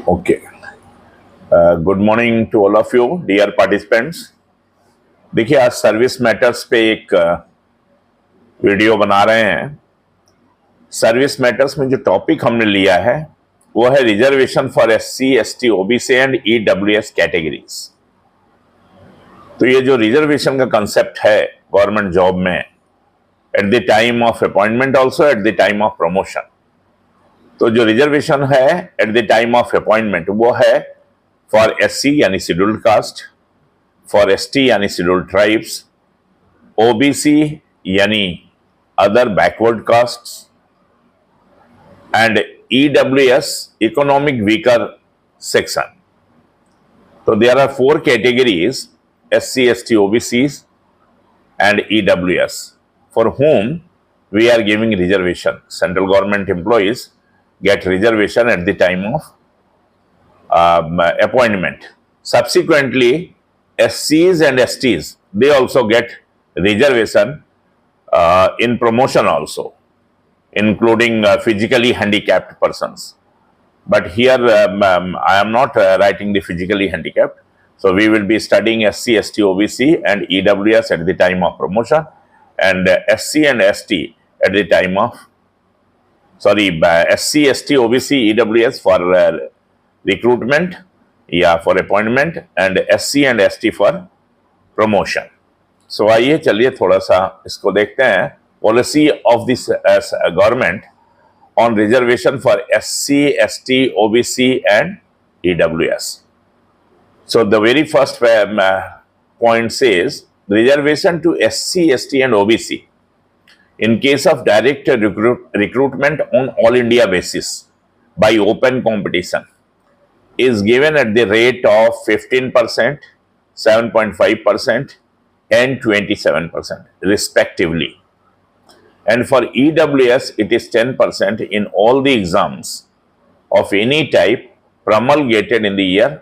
Okay. Good morning to all of you, dear participants. देखिए आज service matters पे एक वीडियो बना रहे हैं। सर्विस मैटर्स में जो टॉपिक हमने लिया है वो है reservation for SC, ST, OBC and EWS categories. तो ये जो रिजर्वेशन का कंसेप्ट है गवर्नमेंट जॉब में at the time of appointment, also at the time of promotion. तो जो रिजर्वेशन है at the time of appointment वो है फॉर एससी यानी शेड्यूल्ड कास्ट, फॉर एसटी यानी शेड्यूल्ड ट्राइब्स, ओबीसी यानी other backward castes and EWS economic weaker section. तो there are 4 categories SC, ST, OBCs and EWS for whom we are giving reservation. Central government employees get reservation at the time of appointment. Subsequently, SCs and STs, they also get reservation in promotion also, including physically handicapped persons. But here I am not writing the physically handicapped. So we will be studying SC, ST, OBC and EWS at the time of promotion, and SC and ST at the time of, SC, ST, OBC, EWS for recruitment, for appointment, and SC and ST for promotion. So आइए चलिए थोड़ा सा इसको देखते हैं। Policy of this government on reservation for SC, ST, OBC and EWS. So the very first point says reservation to SC, ST and OBC in case of direct recruitment on all India basis by open competition is given at the rate of 15%, 7.5% and 27% respectively. And for EWS it is 10% in all the exams of any type promulgated in the year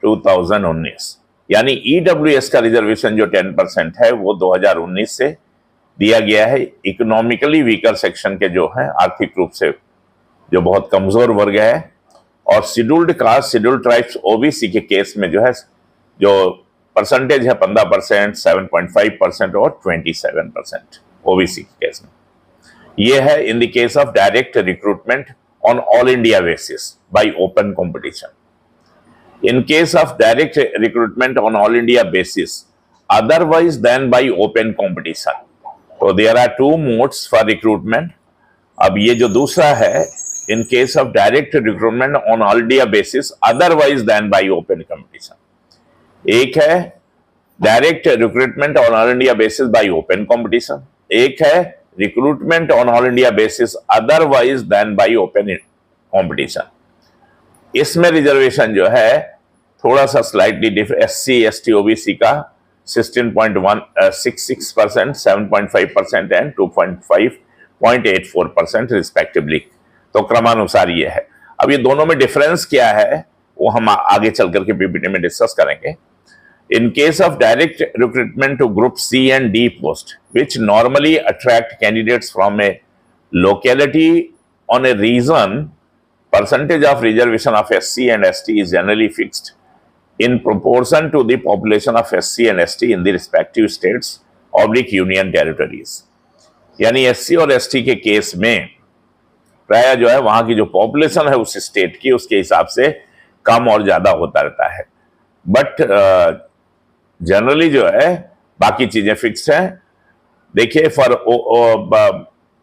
2019। यानी EWS का reservation जो 10% है वो 2019 से दिया गया है economically weaker section के जो है, आर्थिक रूप से जो बहुत कमजोर वर्ग है, और scheduled caste, scheduled tribes, OBC के केस में जो है जो परसेंटेज है 15%, 7.5% और 27% ओबीसी के केस में। ये है in the case of direct recruitment on all India basis bye open competition. In case of direct recruitment on all India basis, otherwise than by open competition, तो there are 2 modes for recruitment। अब ये जो दूसरा है, in case of direct recruitment on all India basis, otherwise than by open competition। एक है direct recruitment on all India basis by open competition, एक है recruitment on all India basis otherwise than by open competition। इसमें reservation जो है थोड़ा सा slightly different, SC, ST, OBC का 16.66%, 7.5% एंड 2.84% रिस्पेक्टिवली। तो क्रमानुसार ये है। अब ये दोनों में डिफरेंस क्या है वो हम आगे चल करके पीपीटी में डिस्कस करेंगे। In case of direct recruitment to group C and D post which normally attract candidates from a locality on a region, percentage of reservation of SC and ST is generally fixed in proportion to the population of SC and ST in the respective states oblique union territories। यानी SC और ST के case में प्राय जो है वहां की जो पॉपुलेशन है उस स्टेट की, उसके हिसाब से कम और ज्यादा होता रहता है। बट जनरली जो है बाकी चीजें फिक्स्ड हैं। देखिए for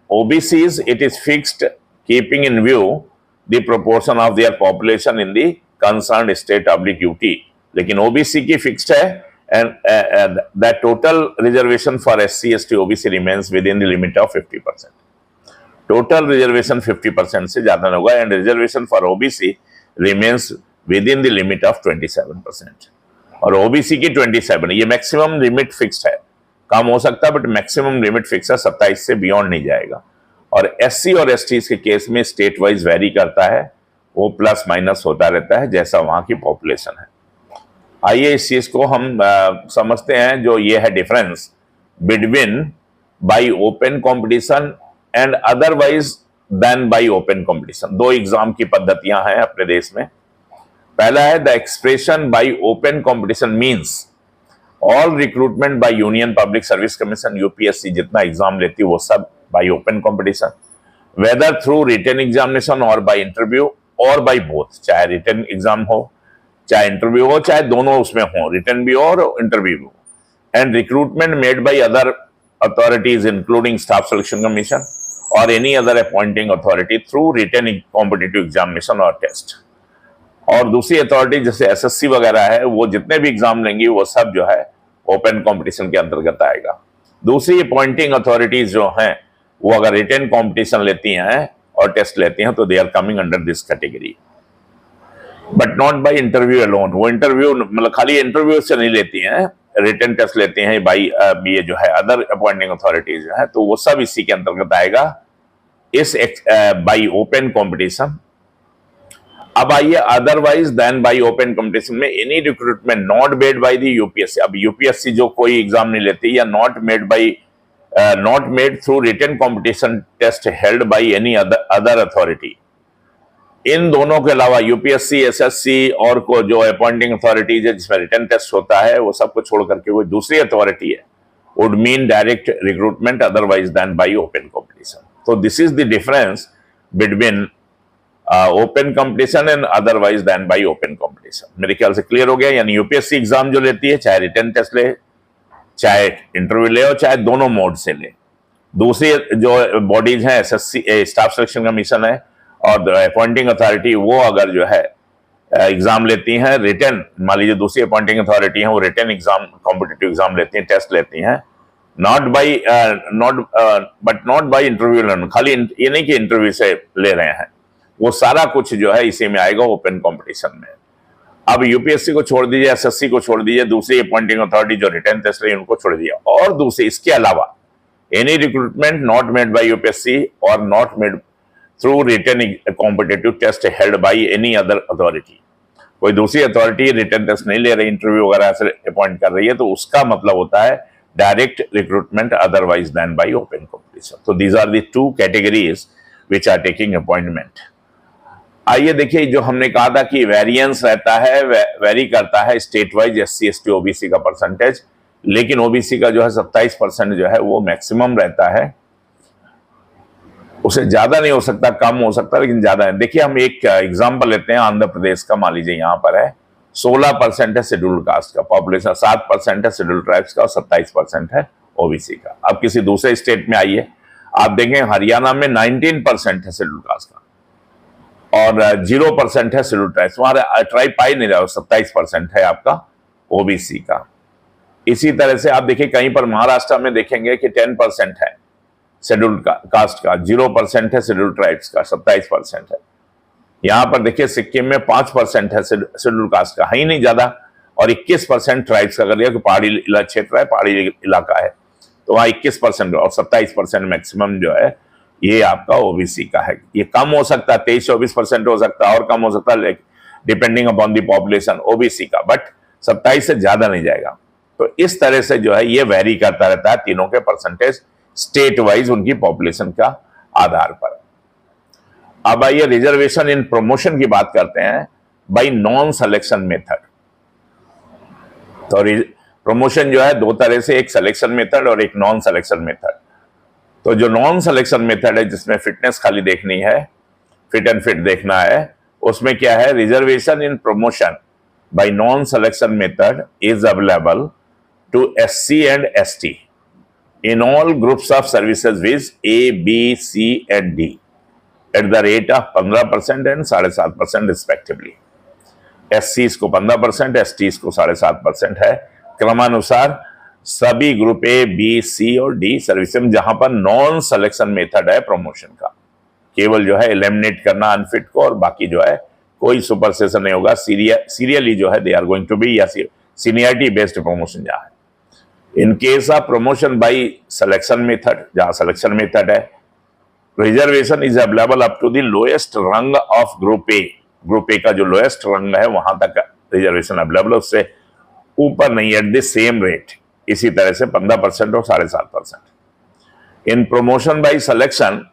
OBCs it is fixed keeping in view the proportion of their population in the concerned state oblique UT। लेकिन OBC की फिक्स्ड है and that total reservation for SC, ST, OBC remains within the limit of 50%। total reservation 50% से ज्यादा नहीं होगा and reservation for OBC remains within the limit of 27%। और OBC की 27, ये मैक्सिमम लिमिट फिक्स्ड है, कम हो सकता है बट मैक्सिमम लिमिट फिक्स है, 27 से बियॉन्ड नहीं जाएगा। और SC और ST के केस में स्टेट वाइज वेरी करता है, वो प्लस माइनस होता रहता है जैसा वहां की पॉपुलेशन है। आइए इस चीज को हम समझते हैं। जो ये है difference between by open competition and otherwise than by open competition. दो एग्जाम की पद्धतियां हैं अपने देश में। पहला है the expression by open competition means all recruitment by union public service commission, UPSC जितना एग्जाम लेती है वो सब by open competition, whether through written examination और बाय इंटरव्यू और बाय बोथ, चाहे रिटन एग्जाम हो चाहे इंटरव्यू हो, चाहे दोनों उसमें हो, रिटन भी हो और इंटरव्यू भी हो, and recruitment made by other authorities including staff selection commission और any other appointing authority through written competitive examination और टेस्ट। और दूसरी अथॉरिटी जैसे एसएससी वगैरह है, वो जितने भी एग्जाम लेंगी वो सब जो है ओपन कंपटीशन के अंतर्गत आएगा। दूसरी अपॉइंटिंग अथॉरिटीज जो हैं वो अगर रिटन कंपटीशन लेती हैं और टेस्ट लेती हैं तो they are coming under this category, but not by interview alone. वो इंटरव्यू मतलब खाली इंटरव्यू से नहीं लेती हैं, रिटन टेस्ट लेती हैं बाई ये जो है अदर अपॉइंटिंग अथॉरिटीज जो है, तो वो सब इसी के अंतर्गत आएगा इस बाई ओपन कंपटीशन। अब आइए otherwise than by open competition में any recruitment not made by the UPSC. अब यूपीएससी जो कोई एग्जाम नहीं लेती या not made through written competition test held by any other authority, इन दोनों के अलावा यूपीएससी, एसएससी और को जो अपॉइंटिंग अथॉरिटीज है जिसमें रिटन टेस्ट होता है वो सबको छोड़ करके कोई दूसरी अथॉरिटी है, would mean direct recruitment otherwise than by open competition. तो this is the difference between open competition and otherwise than by open competition. मेरे ख्याल से क्लियर हो गया। यानी यूपीएससी एग्जाम जो लेती है चाहे रिटन टेस्ट ले, चाहे इंटरव्यू ले और चाहे दोनों मोड से ले। दूसरी जो बॉडीज हैं एसएससी, स्टाफ सिलेक्शन कमीशन है और अपॉइंटिंग अथॉरिटी, वो अगर जो है एग्जाम लेती हैं रिटन, मान लीजिए दूसरी अपॉइंटिंग अथॉरिटी है वो रिटन एग्जाम कॉम्पिटिटिव एग्जाम लेती हैं, टेस्ट लेती हैं, बट नॉट बाय इंटरव्यू। खाली ये नहीं कि इंटरव्यू से ले रहे हैं, वो सारा कुछ जो है इसी में आएगा ओपन कंपटीशन में। अब यूपीएससी को छोड़ दीजिए, एसएससी को छोड़ दीजिए, दूसरी अपॉइंटिंग अथॉरिटी जो रिटन टेस्ट रही उनको छोड़ दीजिए, और दूसरी इसके अलावा any recruitment not made by UPSC और not made through written competitive test held by any other authority, कोई दूसरी अथॉरिटी रिटन टेस्ट नहीं ले रही, इंटरव्यू वगैरह से अपॉइंट कर रही है, तो उसका मतलब होता है direct recruitment otherwise than by open competition. तो these are the two categories which are taking appointment. आइए देखिए, जो हमने कहा था कि वेरिएंस रहता है, वेरी करता है state wise SC ST OBC का परसेंटेज, लेकिन ओबीसी का जो है 27% जो है वो मैक्सिमम रहता है, उसे ज्यादा नहीं हो सकता, कम हो सकता लेकिन ज्यादा है। देखिए हम एक एग्जांपल लेते हैं आंध्र प्रदेश का, मान लीजिए यहाँ पर है 16% है शेड्यूल्ड कास्ट का पॉपुलेशन, 7% है शेड्यूल्ड ट्राइब्स का और 27% है ओबीसी का। अब किसी दूसरे स्टेट में आइए, आप देखें हरियाणा में 19% है शेड्यूल्ड कास्ट का और 0% है शेड्यूल्ड ट्राइब्स, वहां ट्राइब पाई नहीं रहा, 27% है आपका ओबीसी का। इसी तरह से आप देखिए कहीं पर महाराष्ट्र में देखेंगे कि 10% है शेड्यूल्ड कास्ट का, 0% है शेड्यूल्ड ट्राइब्स का, 27% है। यहां पर देखिए सिक्किम में 5% है शेड्यूल्ड कास्ट का, है ही नहीं ज्यादा, और 21% ट्राइब्स का कर लिया, पहाड़ी क्षेत्र है, पहाड़ी इलाका है, तो वहां 21% और 27% मैक्सिमम जो है ये आपका ओबीसी का है। ये कम हो सकता है, 23-24% हो सकता है और कम हो सकता है depending upon the population OBC का, बट 27 से ज्यादा नहीं जाएगा। तो इस तरह से जो है ये वेरी करता रहता है तीनों के परसेंटेज स्टेट वाइज उनकी पॉपुलेशन का आधार पर। अब आइए रिजर्वेशन इन प्रमोशन की बात करते हैं बाय नॉन सिलेक्शन मेथड। तो प्रमोशन जो है दो तरह से, एक सिलेक्शन मेथड और एक नॉन सिलेक्शन मेथड। तो जो नॉन सिलेक्शन मेथड है जिसमें फिटनेस खाली देखनी है, फिट एंड फिट देखना है, उसमें क्या है, reservation in promotion by non selection method is available to SC and ST in all groups of services with A, B, C and D at the rate of 15% and 7.5% respectively. SCs को 15%, STs को 7.5% है क्रमानुसार सभी group A, B, C और D service में, जहां पर non selection method है प्रमोशन का, केवल जो है एलिमिनेट करना अनफिट को, और बाकी जो है कोई सुपर सेशन नहीं होगा, सीरियली जो है they are going to be, या सीनियरिटी बेस्ड प्रमोशन जहां है। In case of promotion by selection method, जहां सिलेक्शन मेथड है, reservation is available up to the lowest rung of group A. Group A का जो lowest रंग है वहां तक रिजर्वेशन अवेलेबल, उससे ऊपर नहीं, एट द सेम रेट। इसी तरह से 15% और 7.5%। In promotion by selection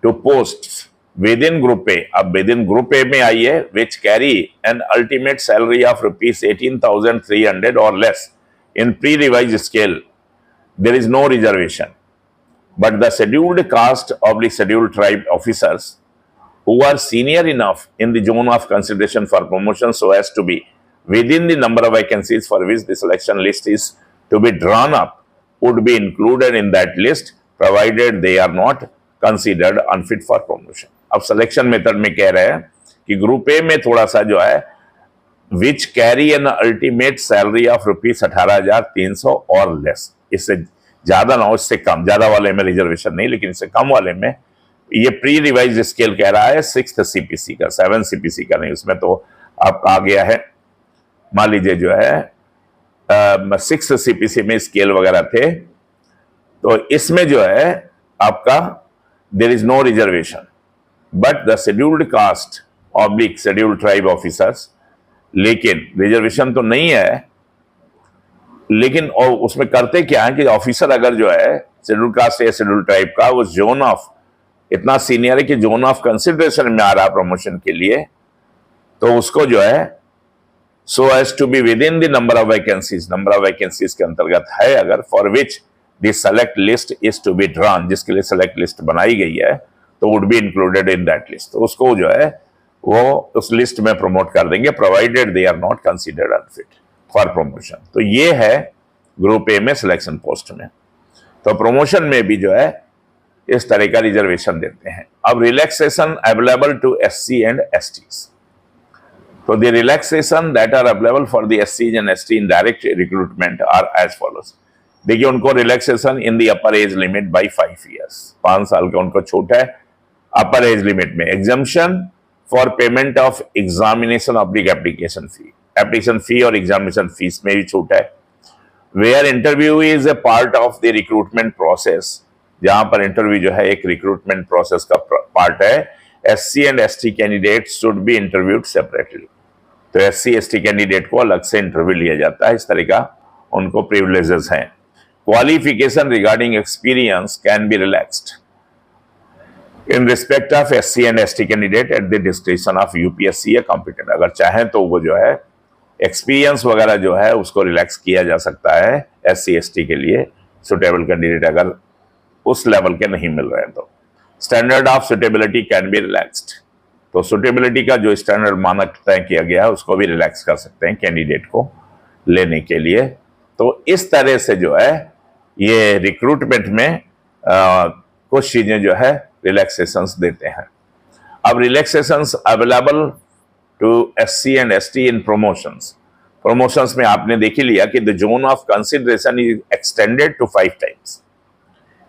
to post within group A, अब विद इन ग्रुप ए में आइए, which carry an ultimate salary of ₹18,300 और less in pre revised scale, there is no reservation, but the scheduled caste / scheduled tribe officers who are senior enough in the zone of consideration for promotion so as to be within the number of vacancies for which the selection list is to be drawn up would be included in that list provided they are not considered unfit for promotion. अब selection method में कह रहे हैं कि group A में थोड़ा सा जो है विच carry an ultimate salary of ₹18,300 और लेस, इससे ज्यादा ना हो, इससे कम, ज्यादा वाले में रिजर्वेशन नहीं, लेकिन इससे कम वाले में ये प्री रिवाइज स्केल कह रहा है 6th CPC का, 7th CPC का नहीं, उसमें तो आपका आ गया है, मान लीजिए जो है 6th CPC में स्केल वगैरह थे, तो इसमें जो है आपका there is no reservation, but the scheduled caste / scheduled tribe officers, लेकिन रिजर्वेशन तो नहीं है, लेकिन और उसमें करते क्या है कि ऑफिसर अगर जो है शेड्यूल कास्ट या शेड्यूल ट्राइब का, वो जोन ऑफ इतना सीनियर है कि जोन ऑफ कंसिडरेशन में आ रहा प्रमोशन के लिए, तो उसको जो है so as to be within the number of vacancies के अंतर्गत है अगर, for which the select list is to be drawn, जिसके लिए सेलेक्ट लिस्ट बनाई गई है, तो would be included in that list, तो उसको जो है वो उस लिस्ट में प्रमोट कर देंगे provided they are not considered unfit for promotion. तो ये है ग्रुप ए में सिलेक्शन पोस्ट में। तो प्रमोशन में भी जो है इस तरह का रिजर्वेशन देते हैं। अब relaxation available to SC and STs, तो the relaxation that are available for the SCs and ST in direct recruitment are as follows. देखिए, उनको relaxation in the upper age limit by 5 years, 5 साल का उनको छूट है अपर एज लिमिट में। Exemption for payment of examination oblique application fee, application fee और examination fees में भी छूट है। Where interview is a part of the recruitment process, जहां पर इंटरव्यू जो है एक रिक्रूटमेंट प्रोसेस का पार्ट है, SC and ST candidate should be interviewed separately, तो SC ST कैंडिडेट को अलग से इंटरव्यू लिया जाता है, इस तरह का उनको प्रिविलेजेस हैं। Qualification regarding experience can be relaxed in respect of SC and ST candidate at the description of UPSC या कॉम्पिटेंट, अगर चाहें तो वो जो है एक्सपीरियंस वगैरह जो है उसको रिलैक्स किया जा सकता है SC ST के लिए, सुटेबल कैंडिडेट अगर उस लेवल के नहीं मिल रहे हैं तो। Standard of suitability can be relaxed, तो सुटेबिलिटी का जो स्टैंडर्ड मानक तय किया गया है उसको भी रिलैक्स कर सकते हैं कैंडिडेट को लेने के लिए। तो इस तरह से जो है ये रिक्रूटमेंट में कुछ चीजें जो है रिलैक्सेशंस देते हैं। अब relaxations available to SC and ST in promotions में आपने देख ही लिया कि the zone of consideration is extended to 5 times।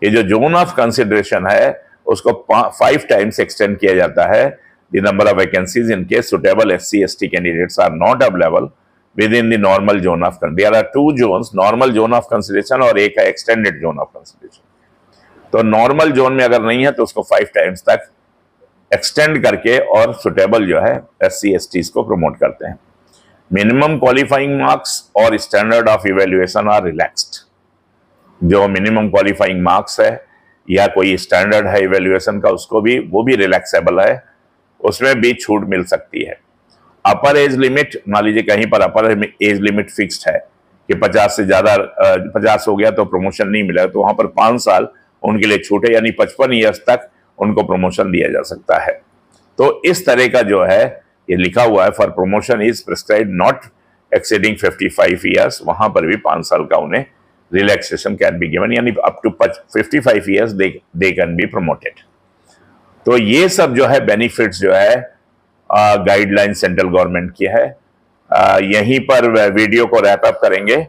ये जो जोन ऑफ कंसिडरेशन है उसको 5 times एक्सटेंड किया जाता है। The number of vacancies in case suitable SC ST candidates are not available within the normal zone of, there are 2 zones, normal zone of consideration और एक है extended zone of consideration. तो normal zone में अगर नहीं है तो उसको 5 times तक एक्सटेंड करके और सुटेबल जो है SC STs को प्रमोट करते हैं। मिनिमम क्वालिफाइंग मार्क्स और standard of evaluation are relaxed, जो मिनिमम क्वालिफाइंग मार्क्स है या कोई स्टैंडर्ड है इवेल्युएशन का उसको भी, वो भी रिलैक्सेबल है, उसमें भी छूट मिल सकती है। अपर एज लिमिट, मान लीजिए कहीं पर अपर एज लिमिट फिक्स्ड है कि 50 से ज्यादा 50 हो गया तो प्रमोशन नहीं मिलेगा, तो वहां पर 5 साल उनके लिए छूट है, यानी 55 ईयर्स तक उनको प्रमोशन दिया जा सकता है। तो इस तरह का जो है ये लिखा हुआ है, for promotion is prescribed not exceeding 55 years, वहां पर भी 5 साल का उन्हें रिलैक्सेशन कैन बी गिवन, यानी up to 55 years they can be promoted. तो ये सब जो है बेनिफिट्स जो है गाइडलाइन सेंट्रल गवर्नमेंट की है। यहीं पर वीडियो को रैप अप करेंगे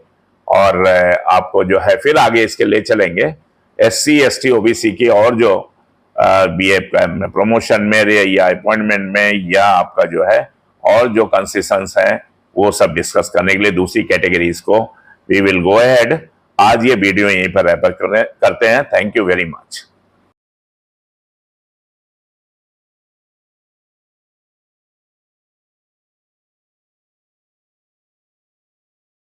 और आपको जो है फिर आगे इसके ले चलेंगे SC ST OBC की और जो BA प्रमोशन में या अपॉइंटमेंट में या आपका जो है और जो कंसेशंस हैं वो सब डिस्कस करने के लिए दूसरी कैटेगरीज को वी विल गो अहेड। आज ये वीडियो यहीं पर रैप अप करते हैं। Thank you very much.